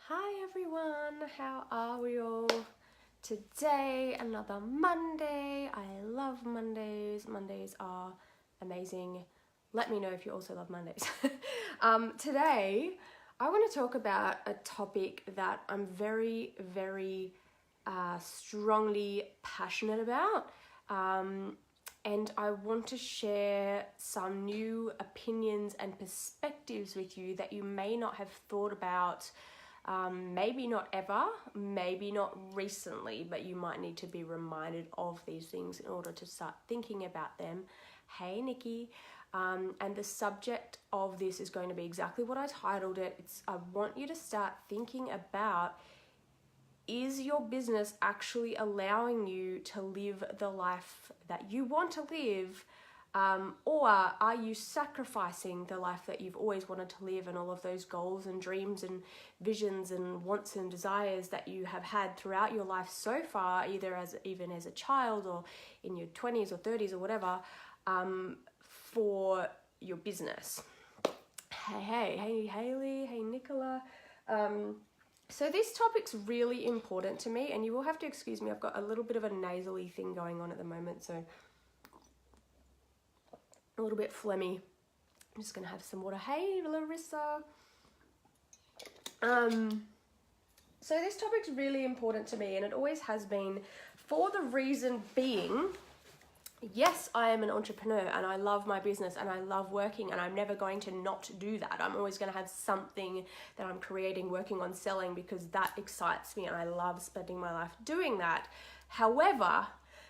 Hi everyone, how are we all? Today, another Monday. I love Mondays. Mondays are amazing. Let me know if you also love Mondays. Today, I want to talk about a topic that I'm very, very strongly passionate about. And I want to share some new opinions and perspectives with you that you may not have thought about. Maybe not ever, maybe not recently, but you might need to be reminded of these things in order to start thinking about them. Hey, Nikki. And the subject of this is going to be exactly what I titled it. I want you to start thinking about, is your business actually allowing you to live the life that you want to live? Or are you sacrificing the life that you've always wanted to live, and all of those goals and dreams and visions and wants and desires that you have had throughout your life so far, either even as a child or in your 20s or 30s or whatever, for your business? Hey Haley, hey Nicola. So this topic's really important to me, and you will have to excuse me, I've got a little bit of a nasally thing going on at the moment, so a little bit phlegmy. I'm just gonna have some water. Hey Larissa. So this topic's really important to me, and it always has been, for the reason being, yes, I am an entrepreneur and I love my business and I love working, and I'm never going to not do that. I'm always going to have something that I'm creating, working on, selling, because that excites me and I love spending my life doing that. However,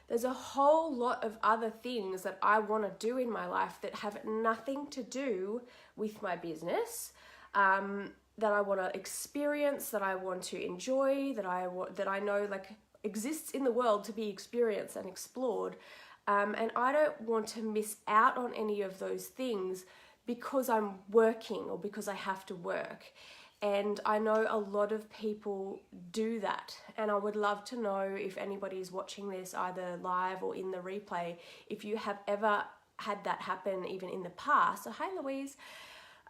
there's a whole lot of other things that I want to do in my life that have nothing to do with my business, that I want to experience, that I want to enjoy, that I know like exists in the world to be experienced and explored. And I don't want to miss out on any of those things because I'm working or because I have to work. And I know a lot of people do that. And I would love to know if anybody is watching this either live or in the replay, if you have ever had that happen even in the past. So hi Louise.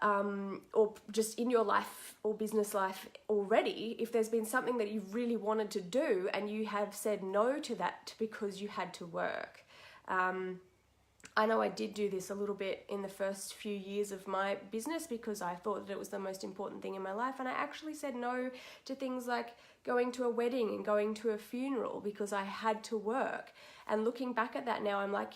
Or just in your life or business life already, if there's been something that you really wanted to do and you have said no to that because you had to work. I know I did do this a little bit in the first few years of my business because I thought that it was the most important thing in my life, and I actually said no to things like going to a wedding and going to a funeral because I had to work. And looking back at that now, I'm like,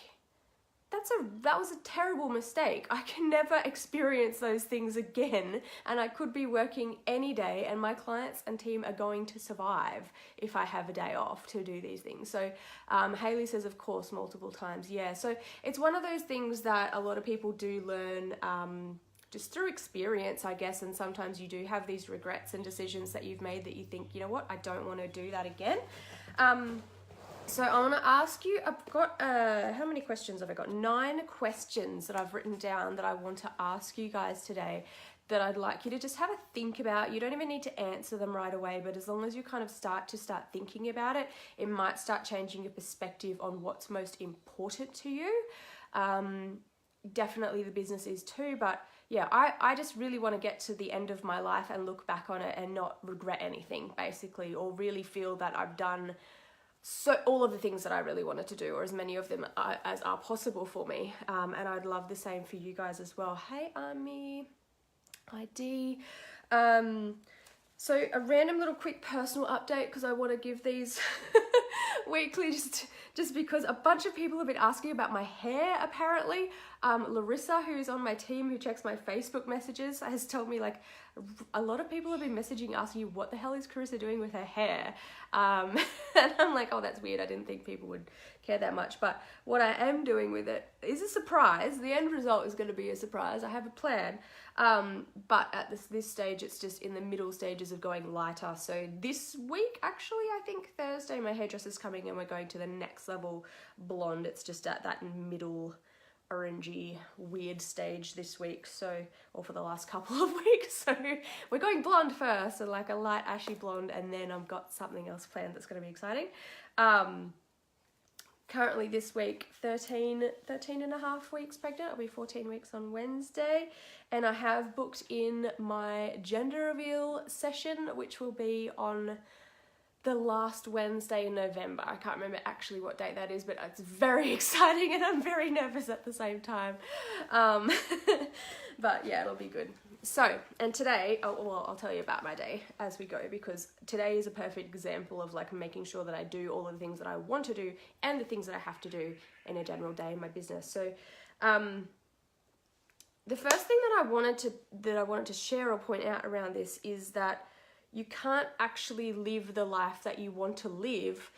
that was a terrible mistake. I can never experience those things again, and I could be working any day, and my clients and team are going to survive if I have a day off to do these things. So Haley says, of course, multiple times. Yeah, so it's one of those things that a lot of people do learn just through experience, I guess, and sometimes you do have these regrets and decisions that you've made that you think, you know what, I don't want to do that again. So I want to ask you, I've got, how many questions have I got? 9 questions that I've written down that I want to ask you guys today that I'd like you to just have a think about. You don't even need to answer them right away, but as long as you kind of start thinking about it, it might start changing your perspective on what's most important to you. Definitely the business is too, but yeah, I just really want to get to the end of my life and look back on it and not regret anything, basically, or really feel that I've done all of the things that I really wanted to do, or as many of them as are possible for me. And I'd love the same for you guys as well. Hey, Ami, ID. So a random little quick personal update, because I want to give these weekly just because a bunch of people have been asking about my hair, apparently. Larissa, who's on my team, who checks my Facebook messages, has told me like a lot of people have been messaging asking you, what the hell is Carissa doing with her hair? And I'm like, oh, that's weird. I didn't think people would care that much. But what I am doing with it is a surprise. The end result is going to be a surprise. I have a plan. But at this stage, it's just in the middle stages of going lighter. So this week, actually, I think Thursday, my hairdresser's coming and we're going to the next level blonde. It's just at that middle orangey weird stage this week, so, or for the last couple of weeks. So we're going blonde first, so like a light ashy blonde, and then I've got something else planned that's going to be exciting. currently this week 13 and a half weeks pregnant. I'll be 14 weeks on Wednesday, and I have booked in my gender reveal session, which will be on the last Wednesday in November. I can't remember actually what date that is, but it's very exciting and I'm very nervous at the same time. But yeah, it'll be good. So, and today, I'll tell you about my day as we go, because today is a perfect example of like making sure that I do all of the things that I want to do and the things that I have to do in a general day in my business. So, the first thing that I wanted to share or point out around this is that you can't actually live the life that you want to live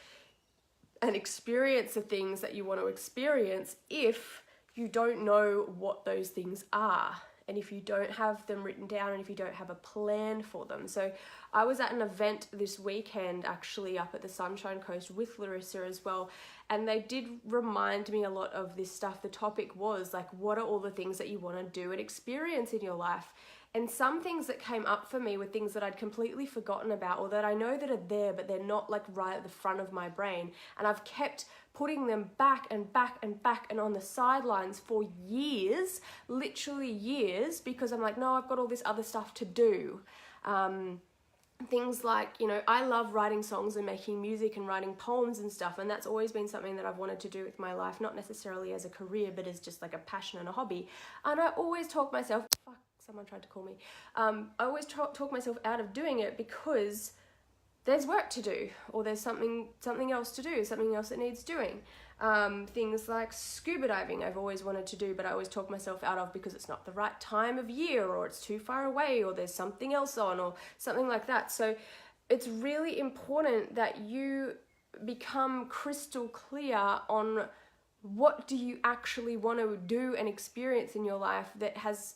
and experience the things that you want to experience if you don't know what those things are, and if you don't have them written down, and if you don't have a plan for them. So I was at an event this weekend actually up at the Sunshine Coast with Carissa as well, and they did remind me a lot of this stuff. The topic was like, what are all the things that you want to do and experience in your life? And some things that came up for me were things that I'd completely forgotten about, or that I know that are there, but they're not like right at the front of my brain. And I've kept putting them back and back and back and on the sidelines for years, literally years, because I'm like, no, I've got all this other stuff to do. Things like, you know, I love writing songs and making music and writing poems and stuff, and that's always been something that I've wanted to do with my life, not necessarily as a career, but as just like a passion and a hobby. And I always talk myself, someone tried to call me. I always talk myself out of doing it because there's work to do, or there's something else to do, something else that needs doing. Things like scuba diving I've always wanted to do, but I always talk myself out of because it's not the right time of year, or it's too far away, or there's something else on, or something like that. So it's really important that you become crystal clear on what do you actually want to do and experience in your life that has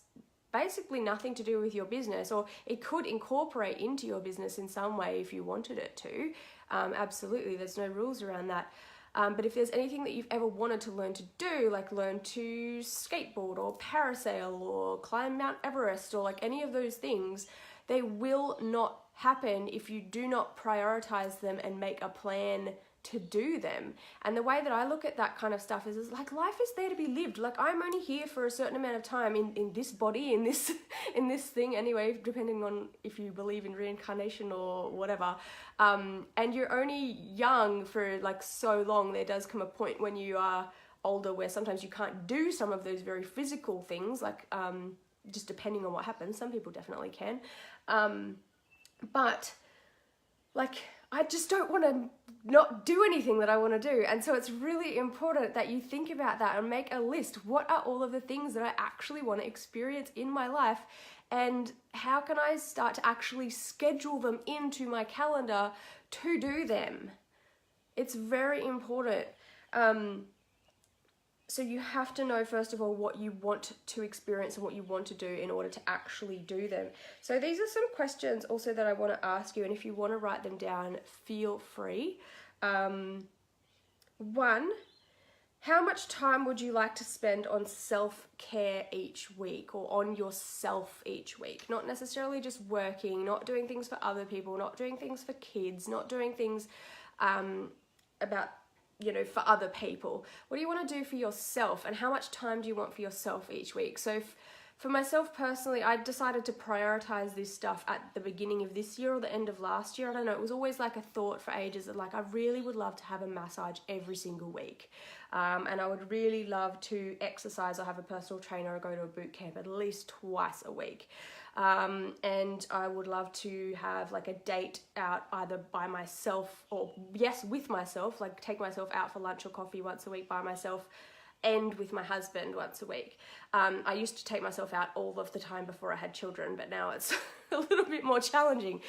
basically nothing to do with your business, or it could incorporate into your business in some way if you wanted it to. Absolutely, there's no rules around that. But if there's anything that you've ever wanted to learn to do, like learn to skateboard or parasail or climb Mount Everest or like any of those things, they will not happen if you do not prioritize them and make a plan to do them. And the way that I look at that kind of stuff is like, life is there to be lived. Like, I'm only here for a certain amount of time in this body, in this thing anyway, depending on if you believe in reincarnation or whatever. And you're only young for like so long. There does come a point when you are older where sometimes you can't do some of those very physical things, like just depending on what happens. Some people definitely can. But like, I just don't want to not do anything that I want to do. And so it's really important that you think about that and make a list. What are all of the things that I actually want to experience in my life? And how can I start to actually schedule them into my calendar to do them? It's very important. So you have to know, first of all, what you want to experience and what you want to do in order to actually do them. So these are some questions also that I want to ask you, and if you want to write them down, feel free. One, how much time would you like to spend on self-care each week, or on yourself each week? Not necessarily just working, not doing things for other people, not doing things for kids, not doing things about, you know, for other people. What do you want to do for yourself, and how much time do you want for yourself each week? So for myself personally, I decided to prioritize this stuff at the beginning of this year or the end of last year. I don't know, it was always like a thought for ages that like, I really would love to have a massage every single week. And I would really love to exercise or have a personal trainer or go to a boot camp at least twice a week. And I would love to have like a date out either by myself or with myself, like take myself out for lunch or coffee once a week by myself, and with my husband once a week. I used to take myself out all of the time before I had children, but now it's a little bit more challenging.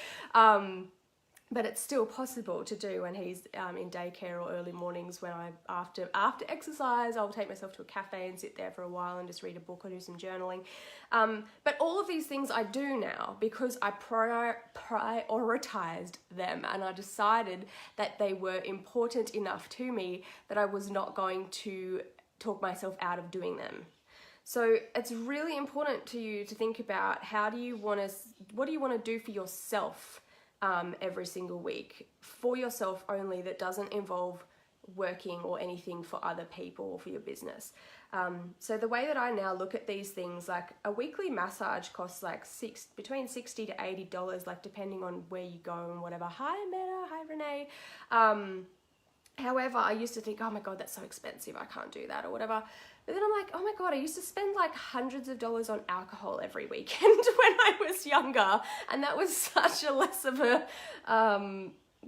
But it's still possible to do when he's in daycare or early mornings when after exercise, I'll take myself to a cafe and sit there for a while and just read a book or do some journaling. But all of these things I do now because I prioritized them, and I decided that they were important enough to me that I was not going to talk myself out of doing them. So it's really important to you to think about what do you want to do for yourself every single week, for yourself only, that doesn't involve working or anything for other people or for your business. So the way that I now look at these things, like a weekly massage costs like between $60 to $80, like depending on where you go and whatever. Hi Meta, hi Renee. However, I used to think, oh my God, that's so expensive, I can't do that or whatever. But then I'm like, oh my God, I used to spend like hundreds of dollars on alcohol every weekend when I was younger. And that was such a less of a,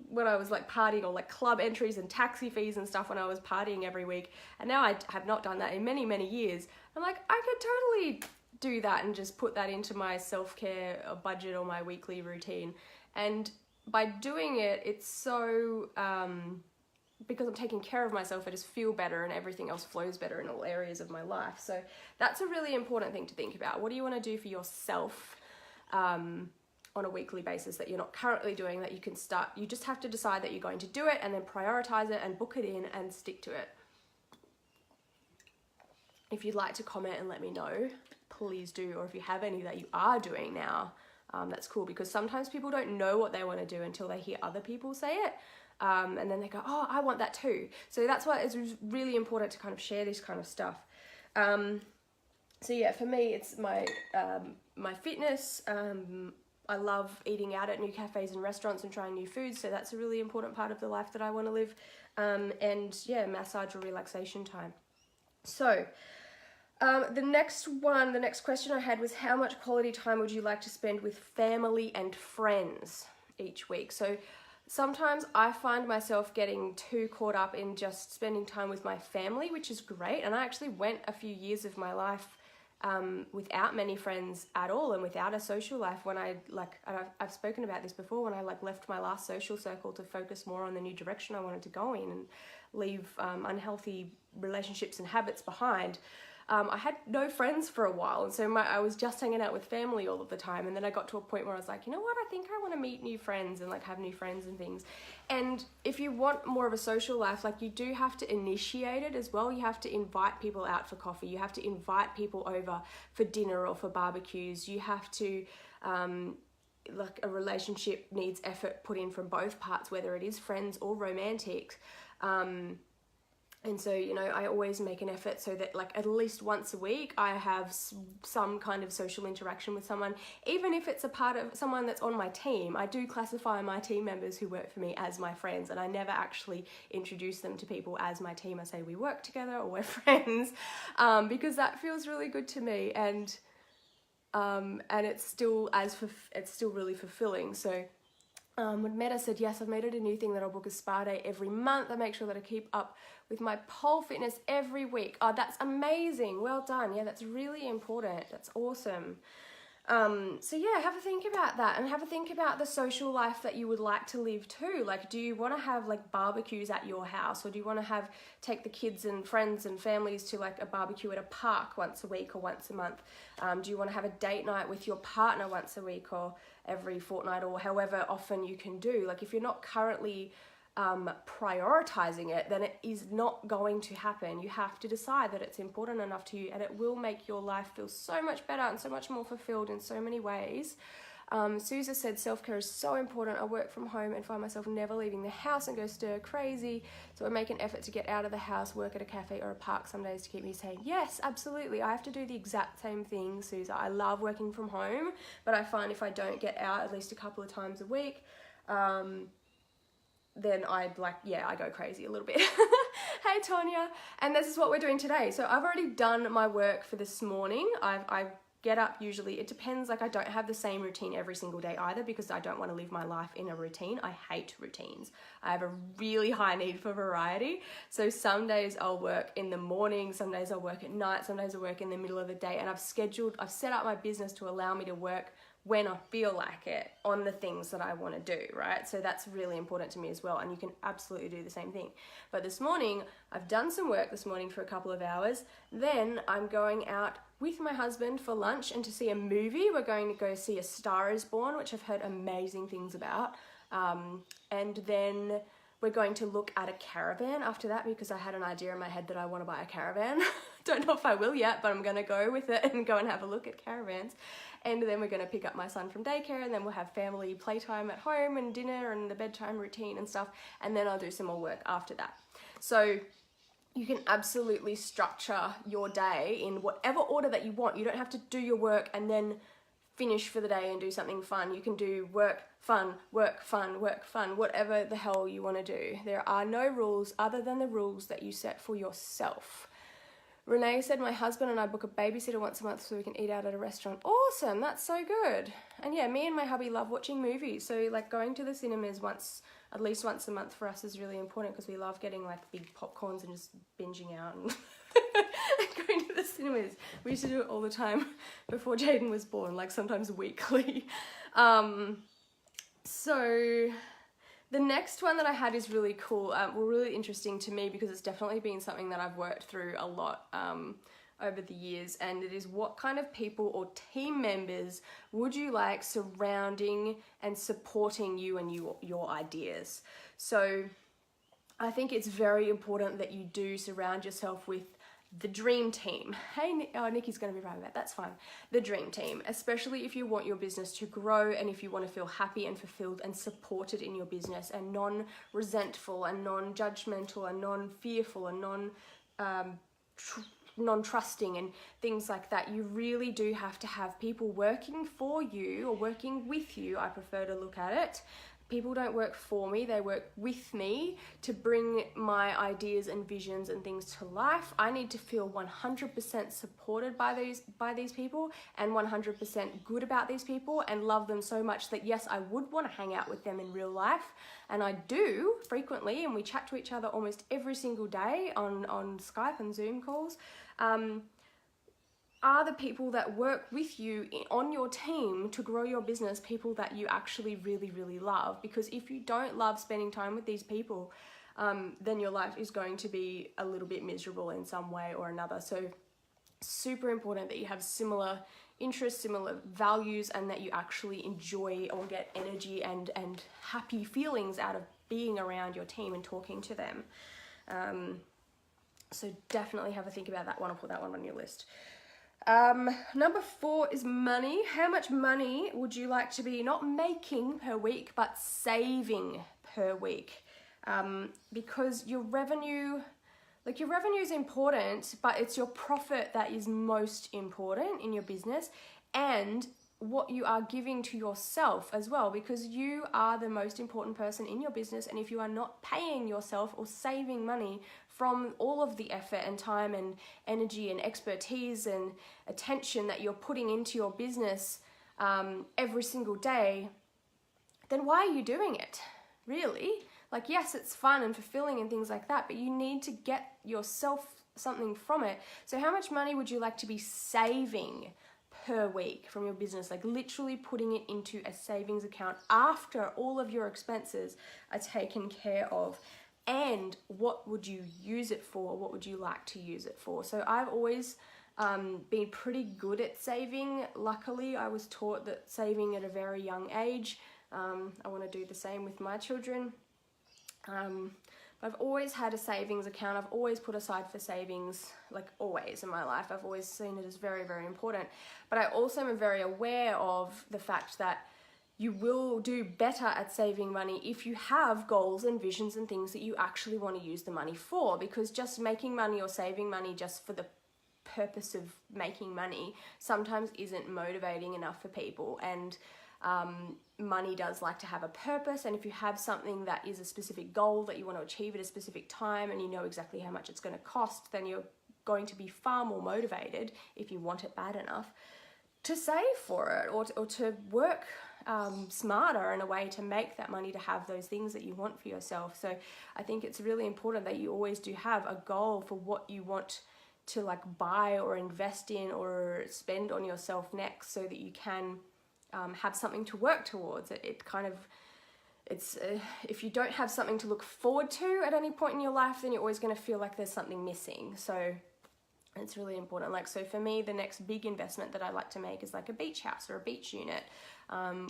when I was like partying, or like club entries and taxi fees and stuff when I was partying every week. And now I have not done that in many, many years. I'm like, I could totally do that and just put that into my self-care budget or my weekly routine. And by doing it, it's so, because I'm taking care of myself, I just feel better and everything else flows better in all areas of my life. So that's a really important thing to think about. What do you want to do for yourself on a weekly basis that you're not currently doing, that you can start? You just have to decide that you're going to do it and then prioritize it and book it in and stick to it. If you'd like to comment and let me know, please do. Or if you have any that you are doing now, that's cool, because sometimes people don't know what they want to do until they hear other people say it. And then they go, oh, I want that too. So that's why it's really important to kind of share this kind of stuff. So yeah, for me, it's my fitness. I love eating out at new cafes and restaurants and trying new foods. So that's a really important part of the life that I want to live. And yeah, massage or relaxation time. So the next question I had was, how much quality time would you like to spend with family and friends each week? So sometimes I find myself getting too caught up in just spending time with my family, which is great. And I actually went a few years of my life without many friends at all and without a social life when and I've spoken about this before, when I left my last social circle to focus more on the new direction I wanted to go in and leave unhealthy relationships and habits behind. I had no friends for a while, and so I was just hanging out with family all of the time. And then I got to a point where I was like, you know what, I think I want to meet new friends and have new friends and things. And if you want more of a social life, you do have to initiate it as well. You have to invite people out for coffee. You have to invite people over for dinner or for barbecues. You have to, a relationship needs effort put in from both parts, whether it is friends or romantic. And so, I always make an effort so that at least once a week I have some kind of social interaction with someone, even if it's a part of someone that's on my team. I do classify my team members who work for me as my friends, and I never actually introduce them to people as my team. I say we work together or we're friends, because that feels really good to me, and it's still really fulfilling. So when Meta said, yes, I've made it a new thing that I'll book a spa day every month. I make sure that I keep up with my pole fitness every week. Oh, that's amazing. Well done. Yeah, that's really important. That's awesome. So yeah, have a think about that, and have a think about the social life that you would like to live too. Do you want to have barbecues at your house, or do you want to take the kids and friends and families to a barbecue at a park once a week or once a month? Do you want to have a date night with your partner once a week or every fortnight, or however often you can do? If you're not currently prioritizing it, then it is not going to happen. You have to decide that it's important enough to you, and it will make your life feel so much better and so much more fulfilled in so many ways. Susa said self-care is so important. I work from home and find myself never leaving the house and go stir crazy, so I make an effort to get out of the house, work at a cafe or a park some days to keep me sane. Yes, absolutely. I have to do the exact same thing, Susa. I love working from home, but I find if I don't get out at least a couple of times a week, then I go crazy a little bit. Hey Tonya, and this is what we're doing today. So I've already done my work for this morning. I get up usually, it depends, I don't have the same routine every single day either, because I don't want to live my life in a routine. I hate routines. I have a really high need for variety. So some days I'll work in the morning, some days I'll work at night, some days I'll work in the middle of the day, and I've set up my business to allow me to work when I feel like it on the things that I want to do, right? So that's really important to me as well, and you can absolutely do the same thing. But this morning, I've done some work this morning for a couple of hours. Then I'm going out with my husband for lunch and to see a movie. We're going to go see A Star Is Born, which I've heard amazing things about. And then we're going to look at a caravan after that, because I had an idea in my head that I want to buy a caravan. Don't know if I will yet, but I'm going to go with it and go and have a look at caravans. And then we're going to pick up my son from daycare, and then we'll have family playtime at home and dinner and the bedtime routine and stuff. And then I'll do some more work after that. So you can absolutely structure your day in whatever order that you want. You don't have to do your work and then finish for the day and do something fun. You can do work, fun, work, fun, work, fun, whatever the hell you want to do. There are no rules other than the rules that you set for yourself. Renee said, my husband and I book a babysitter once a month so we can eat out at a restaurant. Awesome, that's so good. And yeah, me and my hubby love watching movies. So like going to the cinemas at least once a month for us is really important because we love getting like big popcorns and just binging out and going to the cinemas. We used to do it all the time before Jaden was born, like sometimes weekly. So the next one that I had is really cool, really interesting to me because it's definitely been something that I've worked through a lot over the years, and it is what kind of people or team members would you like surrounding and supporting you and your ideas. So I think it's very important that you do surround yourself with the dream team. Hey, Nikki's going to be right about that. That's fine. The dream team, especially if you want your business to grow and if you want to feel happy and fulfilled and supported in your business and non-resentful and non-judgmental and non-fearful and non-trusting and things like that. You really do have to have people working for you or working with you. I prefer to look at it. People don't work for me, they work with me to bring my ideas and visions and things to life. I need to feel 100% supported by these people and 100% good about these people and love them so much that yes, I would want to hang out with them in real life. And I do frequently, and we chat to each other almost every single day on Skype and Zoom calls. Are the people that work with you on your team to grow your business people that you actually really, really love? Because if you don't love spending time with these people, then your life is going to be a little bit miserable in some way or another. So super important that you have similar interests, similar values, and that you actually enjoy or get energy and happy feelings out of being around your team and talking to them. So definitely have a think about that one. I'll put that one on your list. Number 4 is money. How much money would you like to be not making per week, but saving per week? Because your revenue is important, but it's your profit that is most important in your business, and what you are giving to yourself as well, because you are the most important person in your business. And if you are not paying yourself or saving money from all of the effort and time and energy and expertise and attention that you're putting into your business every single day, then why are you doing it? Really? Like, yes, it's fun and fulfilling and things like that, but you need to get yourself something from it. So how much money would you like to be saving per week from your business? Like literally putting it into a savings account after all of your expenses are taken care of. And what would you use it for? What would you like to use it for? So I've always been pretty good at saving. Luckily, I was taught that saving at a very young age. I want to do the same with my children. I've always had a savings account. I've always put aside for savings, like always in my life. I've always seen it as very, very important. But I also am very aware of the fact that you will do better at saving money if you have goals and visions and things that you actually want to use the money for, because just making money or saving money just for the purpose of making money sometimes isn't motivating enough for people. And money does like to have a purpose, and if you have something that is a specific goal that you want to achieve at a specific time and you know exactly how much it's going to cost, then you're going to be far more motivated, if you want it bad enough, to save for it or to work smarter in a way to make that money to have those things that you want for yourself. So I think it's really important that you always do have a goal for what you want to like buy or invest in or spend on yourself next, so that you can have something to work towards. If you don't have something to look forward to at any point in your life, then you're always going to feel like there's something missing. So it's really important. Like, so for me, the next big investment that I like to make is like a beach house or a beach unit,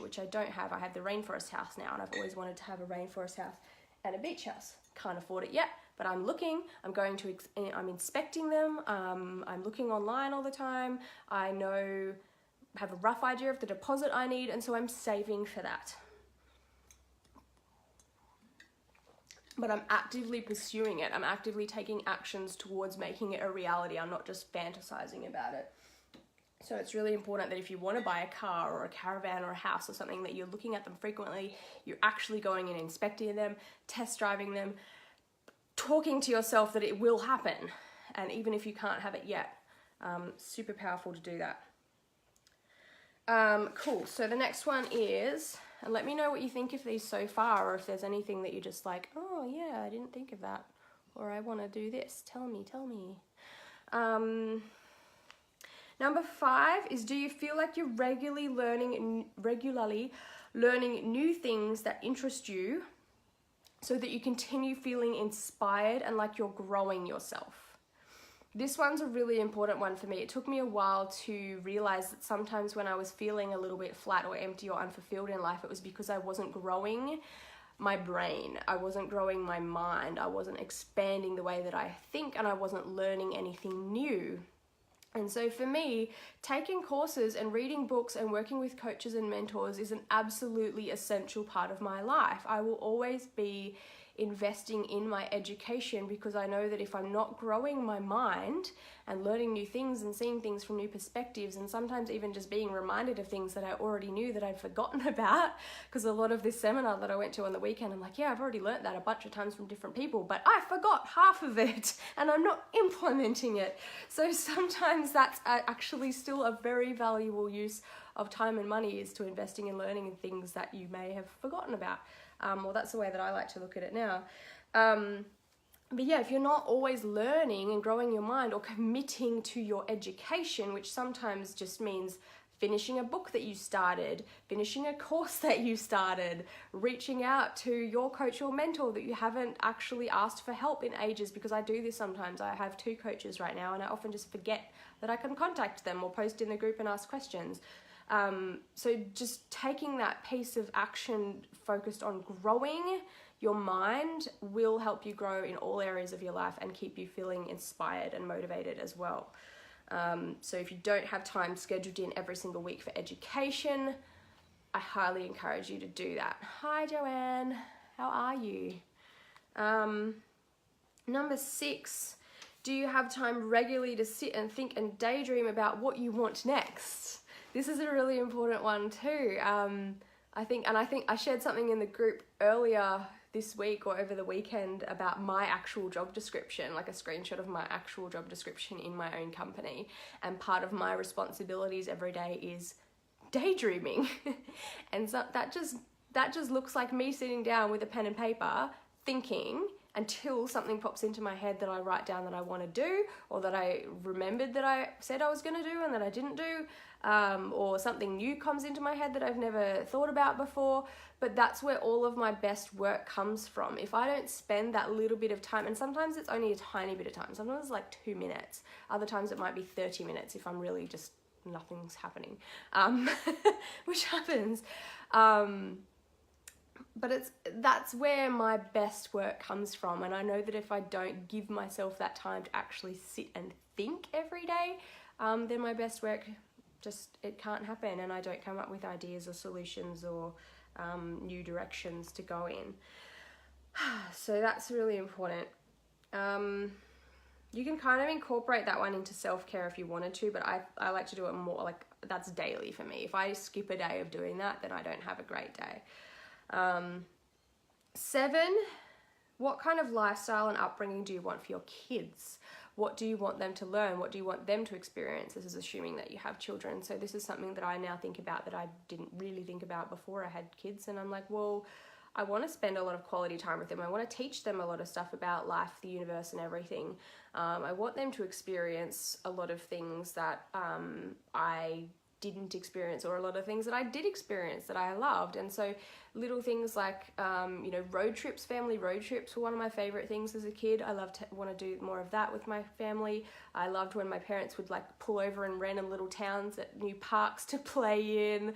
which I don't have. I have the rainforest house now, and I've always wanted to have a rainforest house and a beach house. Can't afford it yet, but I'm looking. I'm inspecting them. I'm looking online all the time. I have a rough idea of the deposit I need, and so I'm saving for that. but I'm actively pursuing it. I'm actively taking actions towards making it a reality. I'm not just fantasizing about it. So it's really important that if you want to buy a car or a caravan or a house or something, that you're looking at them frequently, you're actually going and inspecting them, test driving them, talking to yourself that it will happen. And even if you can't have it yet, super powerful to do that. Cool. So the next one is, and let me know what you think of these so far, or if there's anything that you're just like, oh yeah, I didn't think of that, or I want to do this. Tell me. Number 5 is, do you feel like you're regularly learning new things that interest you so that you continue feeling inspired and like you're growing yourself? This one's a really important one for me. It took me a while to realize that sometimes when I was feeling a little bit flat or empty or unfulfilled in life, it was because I wasn't growing my brain. I wasn't growing my mind. I wasn't expanding the way that I think, and I wasn't learning anything new. And so for me, taking courses and reading books and working with coaches and mentors is an absolutely essential part of my life. I will always be investing in my education, because I know that if I'm not growing my mind and learning new things and seeing things from new perspectives, and sometimes even just being reminded of things that I already knew that I'd forgotten about, because a lot of this seminar that I went to on the weekend, I'm like, yeah, I've already learnt that a bunch of times from different people, but I forgot half of it and I'm not implementing it. So sometimes that's actually still a very valuable use of time and money, is to investing in learning in things that you may have forgotten about. Well, that's the way that I like to look at it now. But yeah, if you're not always learning and growing your mind or committing to your education, which sometimes just means finishing a book that you started, finishing a course that you started, reaching out to your coach or mentor that you haven't actually asked for help in ages, because I do this sometimes. I have 2 coaches right now, and I often just forget that I can contact them or post in the group and ask questions. So just taking that piece of action focused on growing your mind will help you grow in all areas of your life and keep you feeling inspired and motivated as well. So if you don't have time scheduled in every single week for education, I highly encourage you to do that. Hi, Joanne. How are you? Number 6, do you have time regularly to sit and think and daydream about what you want next? This is a really important one too. I think I shared something in the group earlier this week or over the weekend about my actual job description, like a screenshot of my actual job description in my own company. And part of my responsibilities every day is daydreaming. And so that just looks like me sitting down with a pen and paper thinking until something pops into my head that I write down that I want to do, or that I remembered that I said I was going to do and that I didn't do, or something new comes into my head that I've never thought about before. But that's where all of my best work comes from. If I don't spend that little bit of time, and sometimes it's only a tiny bit of time, sometimes it's like 2 minutes, other times it might be 30 minutes if I'm really just nothing's happening, which happens. But that's where my best work comes from. And I know that if I don't give myself that time to actually sit and think every day, then my best work it can't happen, and I don't come up with ideas or solutions or new directions to go in. So that's really important. You can kind of incorporate that one into self-care if you wanted to, but I like to do it more like that's daily for me. If I skip a day of doing that, then I don't have a great day. 7, what kind of lifestyle and upbringing do you want for your kids? What do you want them to learn? What do you want them to experience? This is assuming that you have children. So this is something that I now think about that I didn't really think about before I had kids. And I'm like, well, I want to spend a lot of quality time with them. I want to teach them a lot of stuff about life, the universe, and everything. I want them to experience a lot of things that I didn't experience, or a lot of things that I did experience that I loved. And so little things like, road trips, family road trips were one of my favorite things as a kid. I want to do more of that with my family. I loved when my parents would pull over in random little towns at new parks to play in.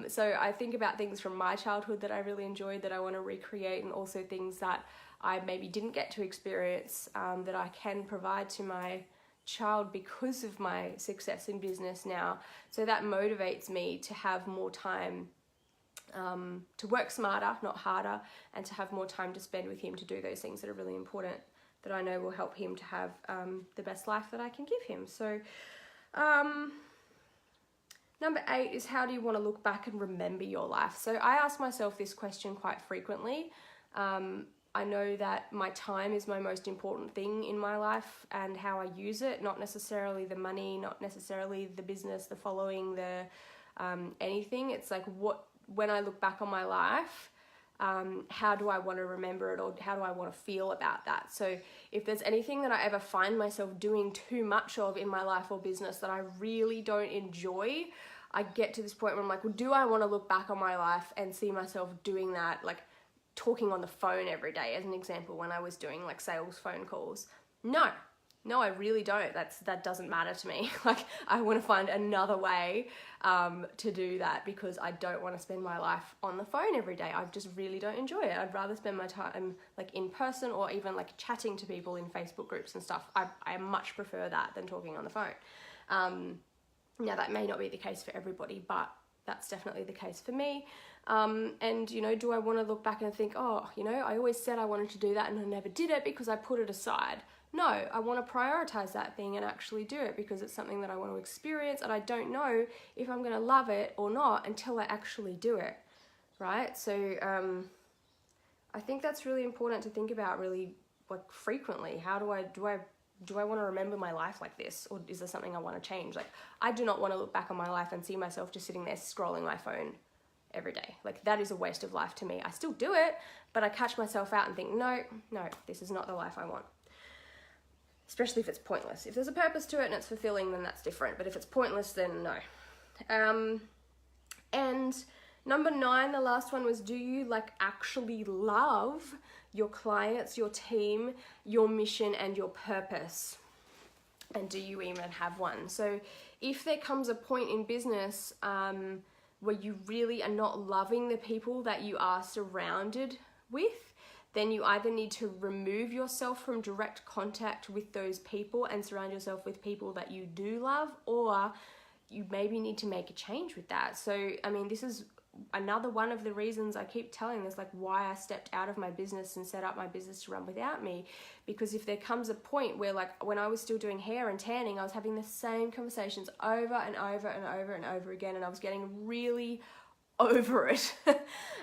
So I think about things from my childhood that I really enjoyed that I want to recreate, and also things that I maybe didn't get to experience that I can provide to my child because of my success in business now. So that motivates me to have more time to work smarter, not harder, and to have more time to spend with him to do those things that are really important, that I know will help him to have the best life that I can give him. So number 8 is, how do you want to look back and remember your life? So I ask myself this question quite frequently. I know that my time is my most important thing in my life, and how I use it, not necessarily the money, not necessarily the business, the following, the anything. It's like, when I look back on my life, how do I want to remember it, or how do I want to feel about that? So if there's anything that I ever find myself doing too much of in my life or business that I really don't enjoy, I get to this point where I'm like, well, do I want to look back on my life and see myself doing that, like talking on the phone every day, as an example, when I was doing like sales phone calls? No, I really don't. That doesn't matter to me. Like, I want to find another way to do that, because I don't want to spend my life on the phone every day. I just really don't enjoy it. I'd rather spend my time like in person, or even like chatting to people in Facebook groups and stuff. I much prefer that than talking on the phone. Now, that may not be the case for everybody, but that's definitely the case for me. And, you know, do I want to look back and think, oh, you know, I always said I wanted to do that and I never did it because I put it aside? No, I want to prioritize that thing and actually do it, because it's something that I want to experience, and I don't know if I'm going to love it or not until I actually do it, right? So I think that's really important to think about, really, like, frequently. How do I want to remember my life like this, or is there something I want to change? Like, I do not want to look back on my life and see myself just sitting there scrolling my phone every day. Like, that is a waste of life to me. I still do it, but I catch myself out and think, no, this is not the life I want. Especially if it's pointless. If there's a purpose to it and it's fulfilling, then that's different. But if it's pointless, then no. And number 9, the last one, was, do you like actually love your clients, your team, your mission, and your purpose? And do you even have one? So if there comes a point in business where you really are not loving the people that you are surrounded with, then you either need to remove yourself from direct contact with those people and surround yourself with people that you do love, or you maybe need to make a change with that. So, I mean, this is another one of the reasons I keep telling this, like, why I stepped out of my business and set up my business to run without me. Because if there comes a point where, like, when I was still doing hair and tanning, I was having the same conversations over and over and over and over again, and I was getting really over it.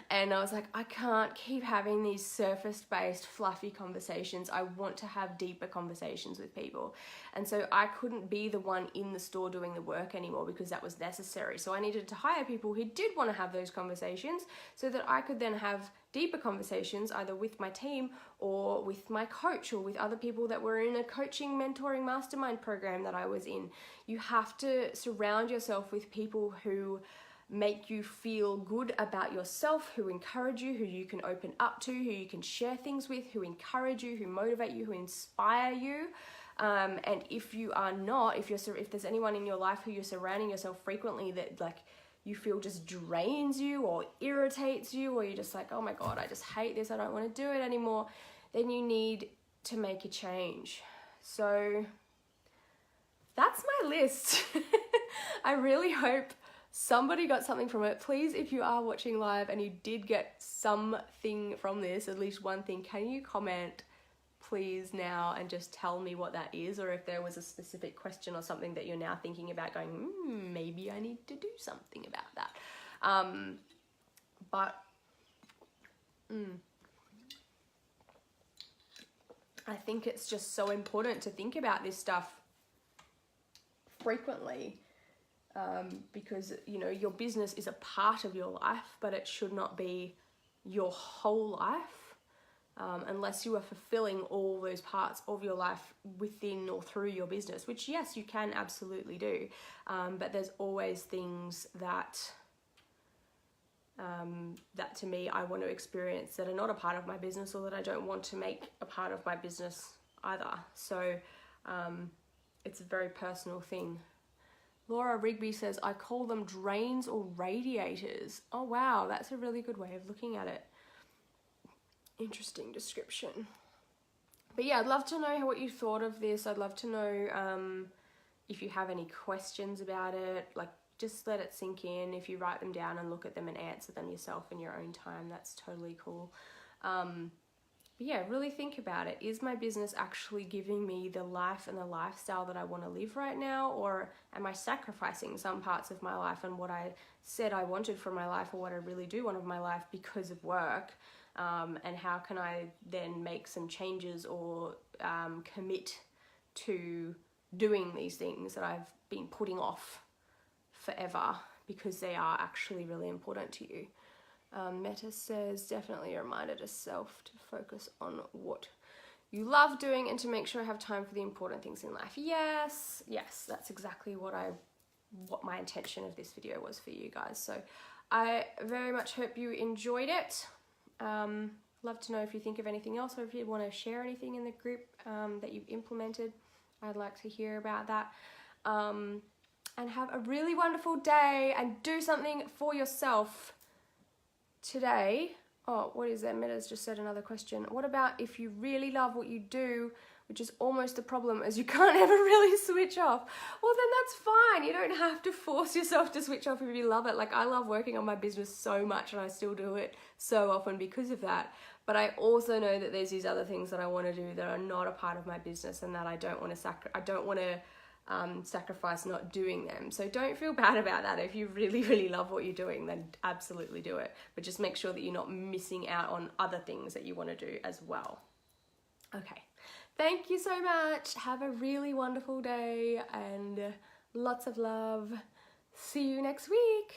And I was like, I can't keep having these surface-based fluffy conversations. I want to have deeper conversations with people. And so I couldn't be the one in the store doing the work anymore, because that was necessary. So I needed to hire people who did want to have those conversations, so that I could then have deeper conversations either with my team or with my coach or with other people that were in a coaching, mentoring, mastermind program that I was in. You have to surround yourself with people who make you feel good about yourself, who encourage you, who you can open up to, who you can share things with, who encourage you, who motivate you, who inspire you. And if you are not, if there's anyone in your life who you're surrounding yourself frequently that, like, you feel just drains you or irritates you, or you're just like, oh my God, I just hate this, I don't want to do it anymore, then you need to make a change. So that's my list. I really hope somebody got something from it. Please, if you are watching live and you did get something from this, at least one thing, can you comment please now and just tell me what that is, or if there was a specific question or something that you're now thinking about going, maybe I need to do something about that. I think it's just so important to think about this stuff frequently. Because, you know, your business is a part of your life, but it should not be your whole life, unless you are fulfilling all those parts of your life within or through your business, which, yes, you can absolutely do. But there's always things that to me I want to experience that are not a part of my business, or that I don't want to make a part of my business either. So it's a very personal thing. Laura Rigby says, I call them drains or radiators. Oh, wow. That's a really good way of looking at it. Interesting description. But yeah, I'd love to know what you thought of this. I'd love to know if you have any questions about it. Like, just let it sink in. If you write them down and look at them and answer them yourself in your own time, that's totally cool. But yeah, really think about it. Is my business actually giving me the life and the lifestyle that I want to live right now? Or am I sacrificing some parts of my life and what I said I wanted from my life, or what I really do want of my life, because of work? And how can I then make some changes or commit to doing these things that I've been putting off forever because they are actually really important to you? Meta says, definitely a reminder to self to focus on what you love doing and to make sure I have time for the important things in life. Yes, that's exactly what my intention of this video was for you guys. So I very much hope you enjoyed it. Love to know if you think of anything else, or if you want to share anything in the group that you've implemented. I'd like to hear about that. And have a really wonderful day, and do something for yourself today. Oh, what is that? Meta's just said another question. What about if you really love what you do, which is almost a problem as you can't ever really switch off? Well, then that's fine. You don't have to force yourself to switch off if you love it. Like, I love working on my business so much, and I still do it so often because of that. But I also know that there's these other things that I want to do that are not a part of my business, and that I don't want to sacrifice not doing them. So don't feel bad about that. If you really, really love what you're doing, then absolutely do it. But just make sure that you're not missing out on other things that you want to do as well. Okay. Thank you so much. Have a really wonderful day and lots of love. See you next week.